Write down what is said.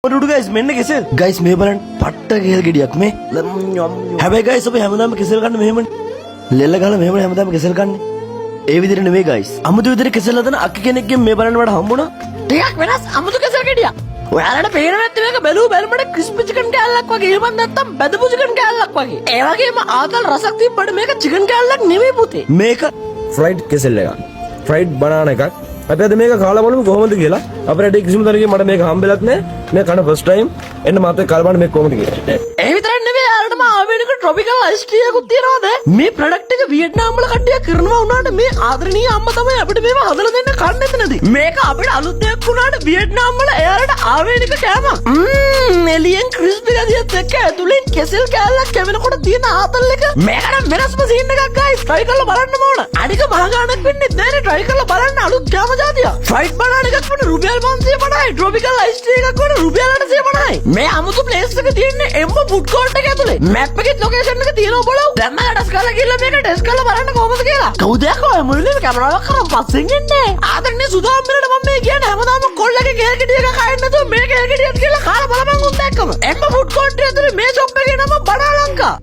ඩුඩු guys මෙන්න කෙසෙල් guys මේ බලන්න පට්ට කෙසෙල් ගෙඩියක් මේ හැබැයි ගයිස් ඔබ හැමදාම කෙසෙල් ගන්න මෙහෙමනේ ලෙල්ල ගහලා මෙහෙමනේ හැමදාම කෙසෙල් ගන්නේ ඒ විදිහට නෙමෙයි ගයිස් අමුතු විදිහට කෙසෙල් හදන අක්ක කෙනෙක්ගෙන් මේ බලන්න මට හම්බුණා ටිකක් වෙනස් අමුතු කෙසෙල් ගෙඩියක් ඔයාලට පේන නැත්නම් මේක බැලුව බැලමට ක්‍රිස්පි චිකන් කෑල්ලක් වගේ එහෙම නැත්නම් බැදපු චිකන් කෑල්ලක් වගේ ඒ වගේම ආතල් රසක් තිබ්බට මේක චිකන් කෑල්ලක් නෙමෙයි පුතේ මේක ෆ්‍රයිඩ් කෙසෙල් එකක් ෆ්‍රයිඩ් බනාන එකක් අපි අද මේක කාලා බලමු කොහොමද කියලා අපිට කිසිම තරකින් මට මේක හම්බෙලත් නැහැ මේ කන ෆස්ට් ටයිම් එන්න මාත් එක්ක කාලා බලන්න මේක කොහොමද කියලා ඒ විතරක් නෙවෙයි යාළුවටම ආවේනික ට්‍රොපිකල් අයිස් ටී එකකුත් තියෙනවාද මේ ප්‍රොඩක්ට් එක වියට්නාම් වල කට්ටිය කරනවා වුණාට මේ ආදරණීය අම්මා තමයි අපිට මේව හදලා දෙන්න කන්න එතනදී මේක අපිට අලුත් දෙයක් වුණාට වියට්නාම් වල එයාලට ආවේනික කෑමක් එලියන් ක්‍රිස්පි ගදියත් එක්ක ඇතුලෙන් කෙසෙල් කෑල්ලක් කැවෙනකොට තියෙන ආතල් එක මේකට වෙනස්ම සීන් එකක් ගයිස් try කරලා බලන්න ඕන අනික මහ ගාණක් වෙන්නේ නැහැ try කරලා බලන්න අලුත් කෑම જાතියක් ෆ්‍රයිඩ් බනාන එකක් වුණ රුපියල් 550යි ට්‍රොපිකල් අයිස් ටී එකක් වුණ රුපියල් 850යි මේ අමුතු ප්ලේස් එක තියෙන්නේ එම්ම ෆුඩ් කෝර්ට් එක ඇතුලේ මැප් එකේ ලොකේෂන් එක තියෙනවා බලව දැන් මම ටෙස්ට් කරලා ගිහලා මේක ටෙස්ට් කරලා බලන්න කොහොමද කියලා කවුද යකෝ මුලින්ම කැමරාවක් කරන් පස්සෙන් එන්නේ ආදරනේ සුදාම් මෙලට මම මේ කියන්නේ හැමදාම කොල්ලගේ කේල් ගෙඩිය එක කයින් නැතුව මේ කේල් ගෙඩියක් කියලා කාලා බලපන් උන් දැක්කම එම්ම ෆුඩ් කෝර්ට් එකේ ඇතුලේ මේ ෂොප් එකේ නම බඩාලංකා